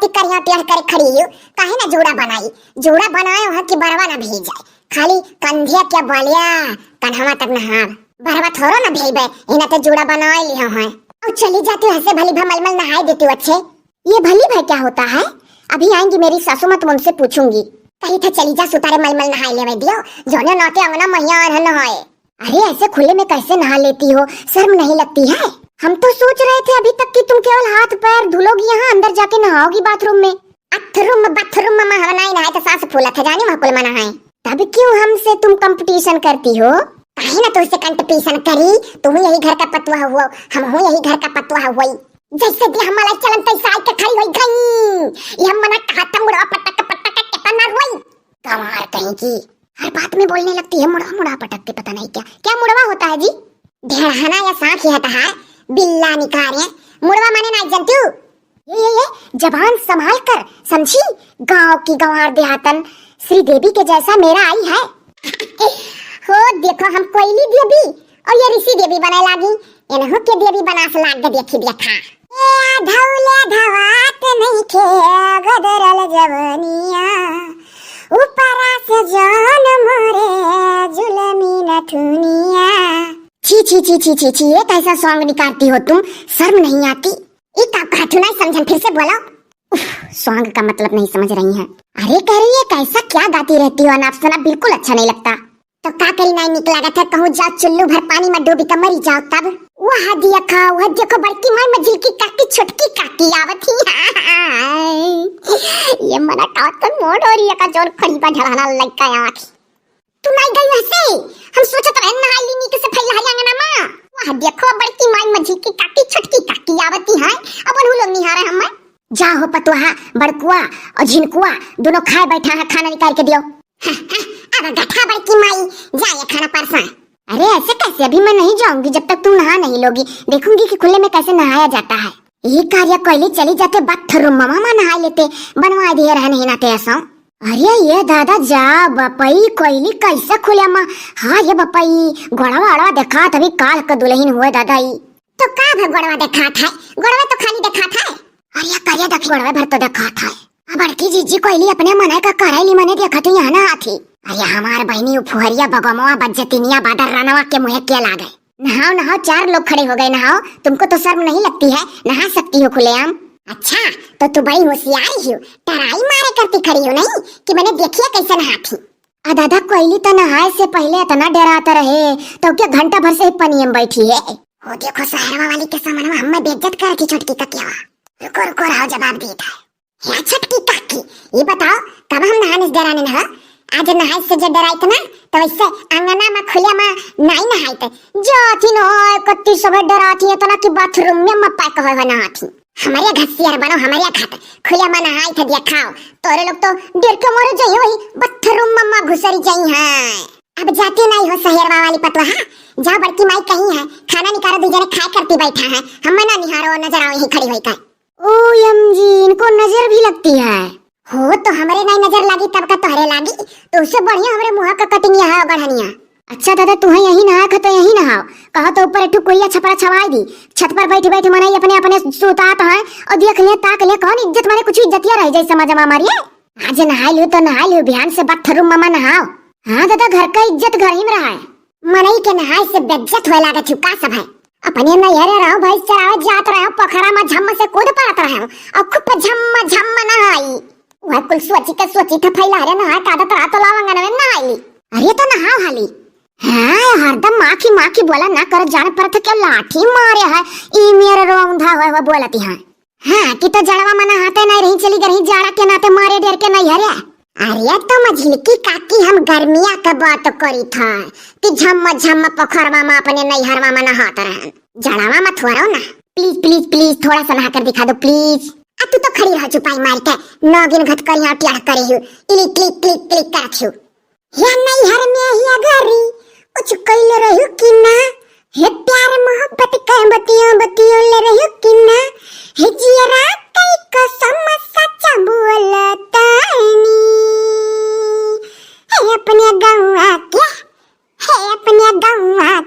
जाती करिया टेढ़ करे खड़ी हूँ, काहे ना जोड़ा बनाई, जोड़ा बनाए वहाँ की बरवा ना भेज जाए, खाली कंधिया क्या बलिया कन्हवा तक नहा बरवा थोड़ा ना भेजबे, इना तो जोड़ा बनाए लिया है। और चली जाती हंसे भली भमलमल नहाए देती अच्छे। ये भली भाई क्या होता है? अभी आएंगी मेरी सासू मत उनसे पूछूंगी, कहीं था चली जा सुतारे मलमल नहाए ले दियो, जोने नौते अंगना मैया नहाए। अरे ऐसे खुले में कैसे नहा लेती हो, शर्म नहीं लगती है? हम तो सोच रहे थे अभी तक कि तुम केवल हाथ पैर धुलोगी, यहाँ अंदर जाके नहाओगी बाथरूम में। बाथरूम में नहाए नहाए तो सांस फूला था जानी वहाँ कुल में नहाए, तब क्यों हमसे तुम कंपटीशन करती हो? काहे ना तुझसे कंपटीशन करी, तुम यही घर का पतवा हुआ, हम हो यही घर का पतवा हुआ, जैसे भी हमारा चलन तैसा आई के खड़ी होई गई। ये हम मना कहता मुड़ा पटक पटक के पन्ना रोई कमार कहीं की, हर बात में बोलने लगती है मुड़ा मुड़ा पटक के, पता नहीं क्या क्या मुड़वा होता है जी? ढेड़हाना या सांप ही है, बिल्ला निकारे मुड़वा माने ना जानती हूँ। ये जबान संभाल कर समझी, गांव की गंवार देहातन श्री देवी के जैसा मेरा आई है। हो देखो हम कोयली देवी और ये ऋषि देवी बने लागी, इन्हों के देवी बना से लाग देखी देखा। ए धौले धवात नहीं खे गदरल जवनिया, ऊपरा से जान मोरे जुलमी नथुनिया। छी छी छी छी छी छी, ये कैसा सॉन्ग निकालती हो तुम, शर्म नहीं आती? इतना पाठू नहीं समझन, फिर से बोलो। सॉन्ग का मतलब नहीं समझ रही हैं? अरे कह रही है कैसा क्या गाती रहती हो, अनाप शनाप बिल्कुल अच्छा नहीं लगता। तो का करी नहीं निकला था, कहूँ जाओ चुल्लू भर पानी में डूबी कर मरी जाओ तब। वह देखो बड़की माई मझिल की काकी छोटकी काकी आवत ही। ये मना का तो मोड़ और ये का जोर खड़ी बा ढलाना लड़का आँख। तू नहीं गई वैसे, हम सोचत रहे नहा ली नीचे से फैला जाएगा ना माँ। वह देखो बड़की माई मझिल की काकी छोटकी काकी आवती है, अब उन लोग निहारे हम। जाओ पतुआ बड़कुआ और झिनकुआ दोनों खाए बैठा है, खाना निकाल के दियो। अब गठा बड़की माई जाए खाना परसा। अरे ऐसे कैसे, अभी मैं नहीं जाऊंगी जब तक तुम नहा नहीं लोगी, देखूंगी कि खुले में कैसे नहाया जाता है। ये कार्य कोयली चली जाते बाथरूम मामा नहा लेते, बनवा दिए रह नहीं नाते ऐसा। अरे ये दादा जा बपई कोयली कैसे खुले माँ। हाँ ये बपई गोड़वा अड़वा देखा तभी काल का दुल्हन हुए दादा। तो का गोड़वा देखा था, गोड़वा तो खाली देखा था। अरे कार्य देख गोड़वा भर तो देखा था। बड़की जीजी कोयली अपने मने का कराइली मने देखा तो यहाँ ना आती। अरे हमार बहनी फुहरिया बगमवा बज्जतिनिया बादर रानवा के मुँह के ला गए। नहाओ नहाओ, चार लोग खड़े हो गए, नहाओ। तुमको तो शर्म नहीं लगती है, नहा सकती हो खुलेआम। अच्छा तो तू बड़ी होशियार ही हो, टराई मारे करती खड़ी हो नहीं कि मैंने देखिए कैसे नहाती। दादा कोयली तो नहाए से पहले इतना डराता रहे तो क्या घंटा भर से ही पनिया में बैठी है। वो देखो साहरवा वाली के सामने हमें बेइज्जत कर की छोटकी ककिया। रुको रुको रहो, जवाब देता है। या छोटकी काकी ये बताओ कब हम नहाने से डराने ना? आज नहाए से जो डराई थे ना तो वैसे अंगना में खुले में नहीं नहाई थे, जो थी नो कत्ती सब डराती है तो ना कि बाथरूम में मप्पा कहो है नहाती। हमारे घसियार बनो, हमारे घाट खुले में नहाई थे दिखाओ, तोरे लोग तो डर के मर जाई होई, बाथरूम में घुसरी जाई है। अब जाती नहीं हो सहेरवा वाली पतवा, जहाँ बड़की माई कहीं है खाना निकालो दूसरे खाए करती बैठा है, हमें ना निहारो नजर आओ यही खड़ी हुई का। ओ यमजी इनको नजर भी लगती है। हो तो हमारे नहीं नजर लगी तब का तोहरे लागी, तो उससे बढ़िया हमारे मुँह का कटिंगिया है गढ़निया। अच्छा दादा तू यही नहा खा तो यही नहाओ, कहा तो ऊपर एक कोई छपरा छवाई दी, छत पर बैठे बैठे मनाई अपने अपने सुतात है और देख ले ताक ले, कौन इज्जत मारे कुछ इज्जतिया रह जाए समाज में हमारी। आज नहा लियो तो नहा लियो, ध्यान से बाथरूम मामा नहाओ। हाँ दादा घर का इज्जत घर ही में रहा है, मनई के नहाए से बेइज्जत होए लागे चुका सब है। अपने नहरे रहो भैंस चरावे जात रहो, पोखरा में झम्म से कूद पड़त रहो और खूब झम्म झम्म नहाई। वह कुल सोची था फैला रे नहा कादा तरा तो लावंगन में नहाई। अरे तो नहाओ हाली। हाँ हरदम माँ की बोला ना कर, जाने पर था क्या लाठी मारे है, ई मेरे रोंधा हुआ बोलती है। हाँ कि तो जड़वा मना हाथे नहीं रही चली गई जाड़ा के नाते मारे डेर के नहीं हरे। अरे तो मझिलकी काकी हम गर्मिया का बात करी था कि झम्म झम्म पोखरवा में अपने नैहरवा में नहात रहन, जड़वा मत थोड़ा ना। प्लीज प्लीज प्लीज थोड़ा सा नहा कर दिखा दो प्लीज। तू तो खड़ी रह चुपाई मार के नौगिन घट कर यहाँ टेढ़ करे हो, क्लिक क्लिक क्लिक क्लिक करत हो। या नैहर में ही अगरी कुछ कइले रहू कि ना, हे प्यार मोहब्बत के बतियों ले रहू कि ना, हे जियरा कई कसम सच्चा बोलतानी, हे अपने गौवा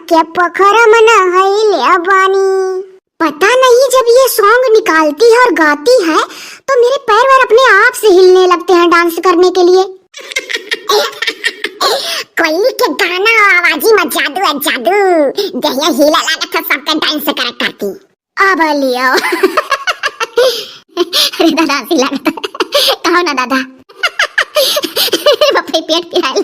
के पोखर में नहाइले बानी। पता नहीं जब ये सॉन्ग निकालती है और गाती है तो मेरे पैर लगते हैं डांस करने के लिए। कोयली के गाना और आवाजी में जादू है जादू, जहिया हीला लागत है सबका डांस करती। अब लियो। अरे दादा सी लागत कहो ना दादा। बाप रे पेट पिराए